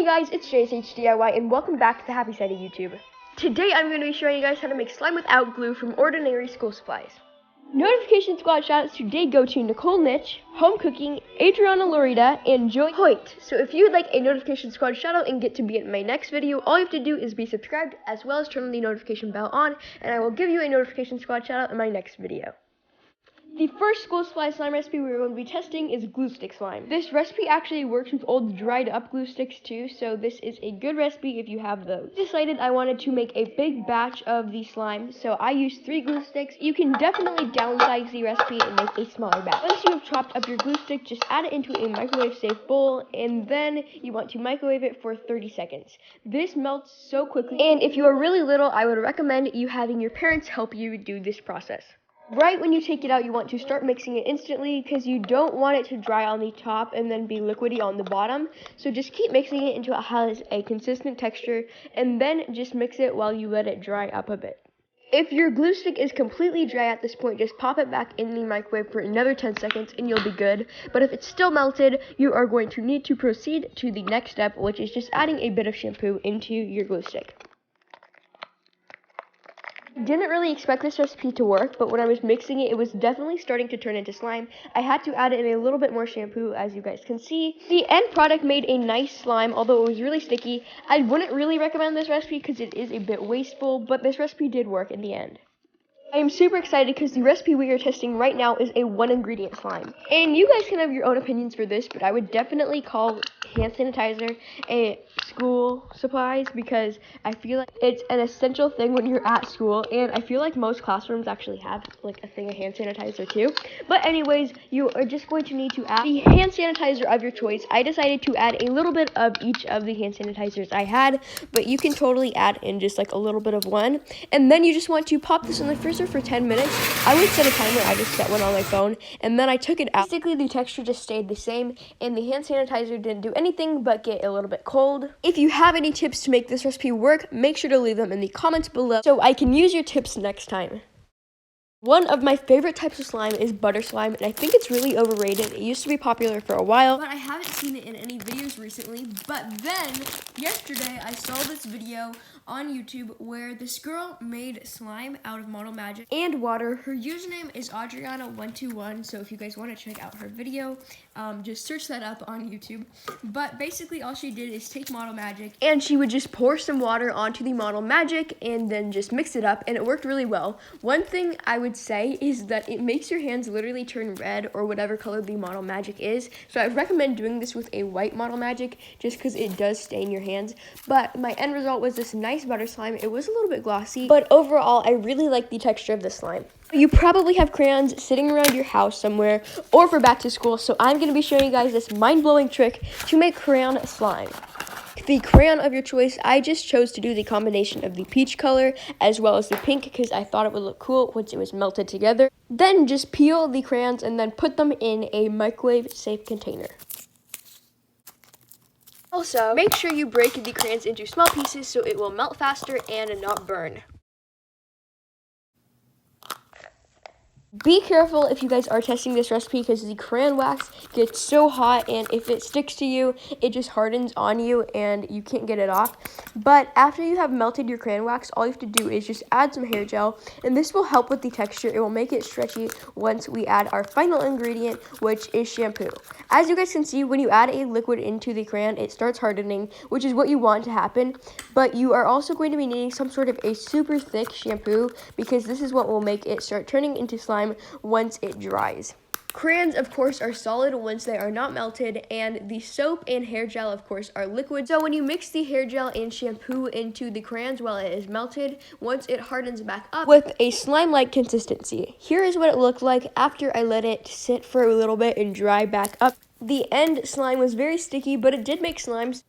guys, it's JSHDIY and welcome back to the happy side of YouTube. Today I'm going to be showing you guys how to make slime without glue from ordinary school supplies. Notification squad shoutouts today go to Nicole Nitch, Home Cooking, Adriana Lorita, and Joy Hoyt. So if you would like a notification squad shoutout and get to be in my next video, all you have to do is be subscribed as well as turn the notification bell on, and I will give you a notification squad shoutout in my next video. The first school supply slime recipe we're going to be testing is glue stick slime. This recipe actually works with old dried up glue sticks too, so this is a good recipe if you have those. I decided I wanted to make a big batch of the slime, so I used 3 glue sticks. You can definitely downsize the recipe and make a smaller batch. Once you have chopped up your glue stick, just add it into a microwave safe bowl, and then you want to microwave it for 30 seconds. This melts so quickly, and if you are really little, I would recommend you having your parents help you do this process. Right when you take it out, you want to start mixing it instantly because you don't want it to dry on the top and then be liquidy on the bottom. So just keep mixing it until it has a consistent texture, and then just mix it while you let it dry up a bit. If your glue stick is completely dry at this point, just pop it back in the microwave for another 10 seconds and you'll be good. But if it's still melted, you are going to need to proceed to the next step, which is just adding a bit of shampoo into your glue stick. Didn't really expect this recipe to work, but when I was mixing it, it was definitely starting to turn into slime. I had to add in a little bit more shampoo, as you guys can see. The end product made a nice slime, although it was really sticky. I wouldn't really recommend this recipe because it is a bit wasteful, but this recipe did work in the end. I am super excited because the recipe we are testing right now is a 1-ingredient slime. And you guys can have your own opinions for this, but I would definitely call hand sanitizer a school supplies because I feel like it's an essential thing when you're at school, and I feel like most classrooms actually have like a thing of hand sanitizer too. But anyways, you are just going to need to add the hand sanitizer of your choice. I decided to add a little bit of each of the hand sanitizers I had, but you can totally add in just like a little bit of one. And then you just want to pop this in the freezer for 10 minutes. I would set a timer. I just set one on my phone, and then I took it out. Basically, the texture just stayed the same, and the hand sanitizer didn't do anything but get a little bit cold. If you have any tips to make this recipe work, make sure to leave them in the comments below so I can use your tips next time. One of my favorite types of slime is butter slime, and I think it's really overrated. It used to be popular for a while, but I haven't seen it in any videos recently. But then, yesterday, I saw this video on YouTube where this girl made slime out of Model Magic and water. Her username is Adriana121, so if you guys want to check out her video, just search that up on YouTube. But basically, all she did is take Model Magic, and she would just pour some water onto the Model Magic and then just mix it up, and it worked really well. One thing I would say is that it makes your hands literally turn red or whatever color the Model Magic is. So I recommend doing this with a white Model Magic just because it does stain your hands. But my end result was this nice butter slime. It was a little bit glossy, but overall I really like the texture of this slime. You probably have crayons sitting around your house somewhere or for back to school, so I'm going to be showing you guys this mind-blowing trick to make crayon slime. The crayon of your choice, I just chose to do the combination of the peach color as well as the pink because I thought it would look cool once it was melted together. Then just peel the crayons and then put them in a microwave safe container. Also, make sure you break the crayons into small pieces so it will melt faster and not burn. Be careful if you guys are testing this recipe because the crayon wax gets so hot, and if it sticks to you, it just hardens on you and you can't get it off. But after you have melted your crayon wax, all you have to do is just add some hair gel, and this will help with the texture. It will make it stretchy once we add our final ingredient, which is shampoo. As you guys can see, when you add a liquid into the crayon, it starts hardening, which is what you want to happen. But you are also going to be needing some sort of a super thick shampoo because this is what will make it start turning into slime once it dries. Crayons, of course, are solid once they are not melted, and the soap and hair gel, of course, are liquid. So when you mix the hair gel and shampoo into the crayons while it is melted, once it hardens back up with a slime-like consistency. Here is what it looked like after I let it sit for a little bit and dry back up. The end slime was very sticky, but it did make slimes.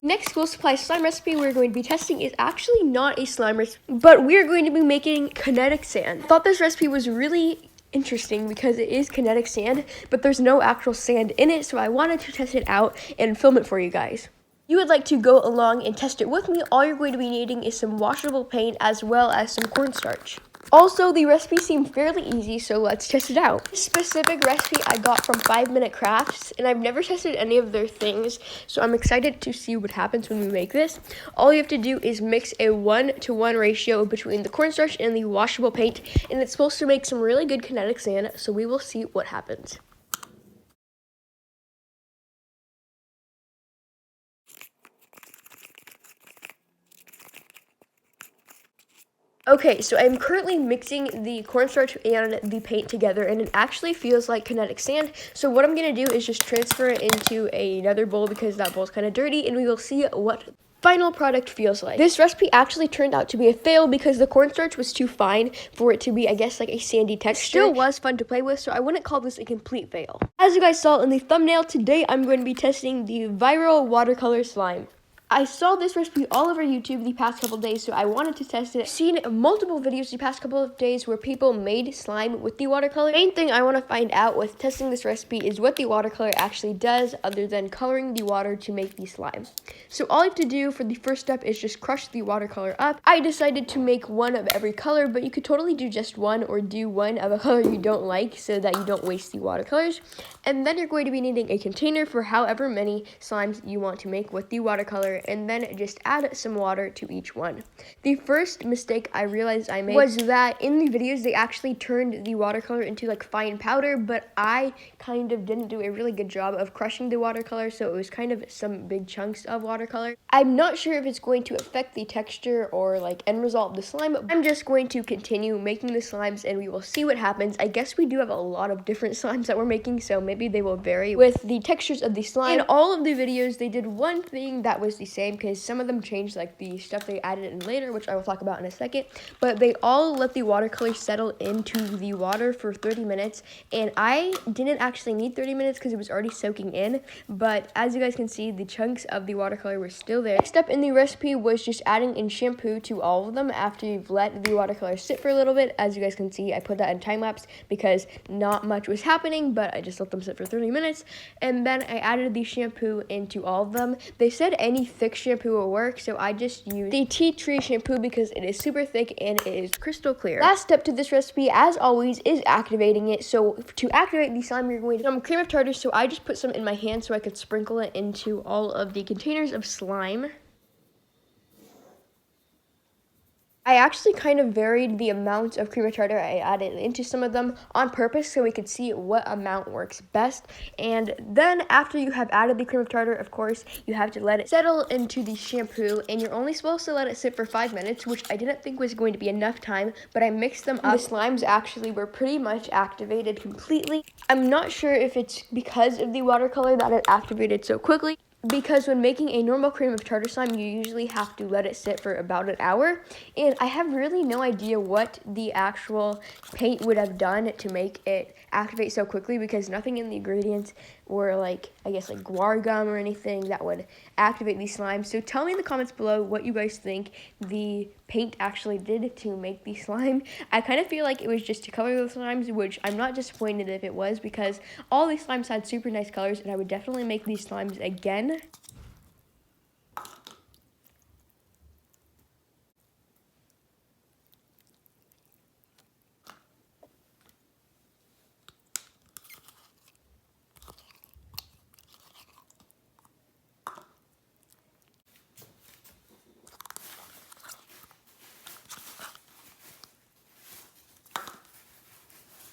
Next school supply slime recipe we're going to be testing is actually not a slime recipe, but we're going to be making kinetic sand. I thought this recipe was really interesting because it is kinetic sand, but there's no actual sand in it, so I wanted to test it out and film it for you guys. You would like to go along and test it with me, all you're going to be needing is some washable paint as well as some cornstarch. Also, the recipe seemed fairly easy, so let's test it out. This specific recipe I got from 5 Minute Crafts, and I've never tested any of their things, so I'm excited to see what happens when we make this. All you have to do is mix a 1-to-1 ratio between the cornstarch and the washable paint, and it's supposed to make some really good kinetic sand, so we will see what happens. Okay, so I'm currently mixing the cornstarch and the paint together, and it actually feels like kinetic sand. So what I'm going to do is just transfer it into another bowl because that bowl is kind of dirty, and we will see what final product feels like. This recipe actually turned out to be a fail because the cornstarch was too fine for it to be, I guess, like a sandy texture. It still was fun to play with, so I wouldn't call this a complete fail. As you guys saw in the thumbnail, today I'm going to be testing the viral watercolor slime. I saw this recipe all over YouTube the past couple days, so I wanted to test it. I've seen multiple videos the past couple of days where people made slime with the watercolor. The main thing I want to find out with testing this recipe is what the watercolor actually does other than coloring the water to make the slime. So all you have to do for the first step is just crush the watercolor up. I decided to make one of every color, but you could totally do just one or do one of a color you don't like so that you don't waste the watercolors. And then you're going to be needing a container for however many slimes you want to make with the watercolor, and then just add some water to each one. The first mistake I realized I made was that in the videos they actually turned the watercolor into like fine powder, but I kind of didn't do a really good job of crushing the watercolor, so it was kind of some big chunks of watercolor. I'm not sure if it's going to affect the texture or like end result of the slime, but I'm just going to continue making the slimes and we will see what happens. I guess we do have a lot of different slimes that we're making, so maybe they will vary with the textures of the slime. In all of the videos they did one thing that was the same, because some of them changed like the stuff they added in later, which I will talk about in a second, but they all let the watercolor settle into the water for 30 minutes, and I didn't actually need 30 minutes because it was already soaking in, but as you guys can see, the chunks of the watercolor were still there. Next step in the recipe was just adding in shampoo to all of them after you've let the watercolor sit for a little bit. As you guys can see, I put that in time lapse because not much was happening, but I just let them sit for 30 minutes, and then I added the shampoo into all of them. They said any thick shampoo will work, so I just used the tea tree shampoo because it is super thick and it is crystal clear. Last step to this recipe, as always, is activating it. So to activate the slime, you're going to some cream of tartar, so I just put some in my hand so I could sprinkle it into all of the containers of slime. I actually kind of varied the amount of cream of tartar I added into some of them on purpose so we could see what amount works best. And then after you have added the cream of tartar, of course, you have to let it settle into the shampoo, and you're only supposed to let it sit for 5 minutes, which I didn't think was going to be enough time, but I mixed them up. The slimes actually were pretty much activated completely. I'm not sure if it's because of the watercolor that it activated so quickly, because when making a normal cream of tartar slime, you usually have to let it sit for about an hour, and I have really no idea what the actual paint would have done to make it activate so quickly, because nothing in the ingredients were like, I guess, like guar gum or anything that would activate these slimes. So tell me in the comments below what you guys think the paint actually did to make the slime. I kind of feel like it was just to color the slimes, which I'm not disappointed if it was, because all these slimes had super nice colors, and I would definitely make these slimes again.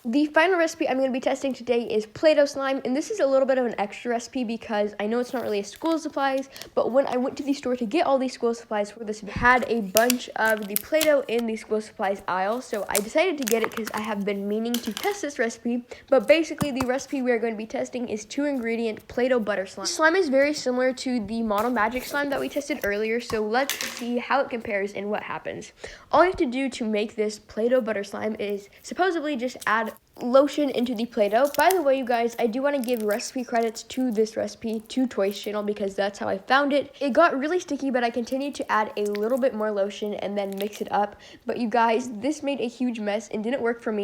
The final recipe I'm going to be testing today is Play-Doh slime, and this is a little bit of an extra recipe because I know it's not really a school supplies, but when I went to the store to get all these school supplies for this, had a bunch of the Play-Doh in the school supplies aisle, so I decided to get it because I have been meaning to test this recipe. But basically the recipe we are going to be testing is 2-ingredient Play-Doh butter slime. This slime is very similar to the Model Magic slime that we tested earlier, so let's see how it compares and what happens. All you have to do to make this Play-Doh butter slime is supposedly just add lotion into the Play-Doh. By the way, you guys, I do want to give recipe credits to this recipe, to Toys channel, because that's how I found it. It got really sticky, but I continued to add a little bit more lotion and then mix it up. But you guys, this made a huge mess and didn't work for me.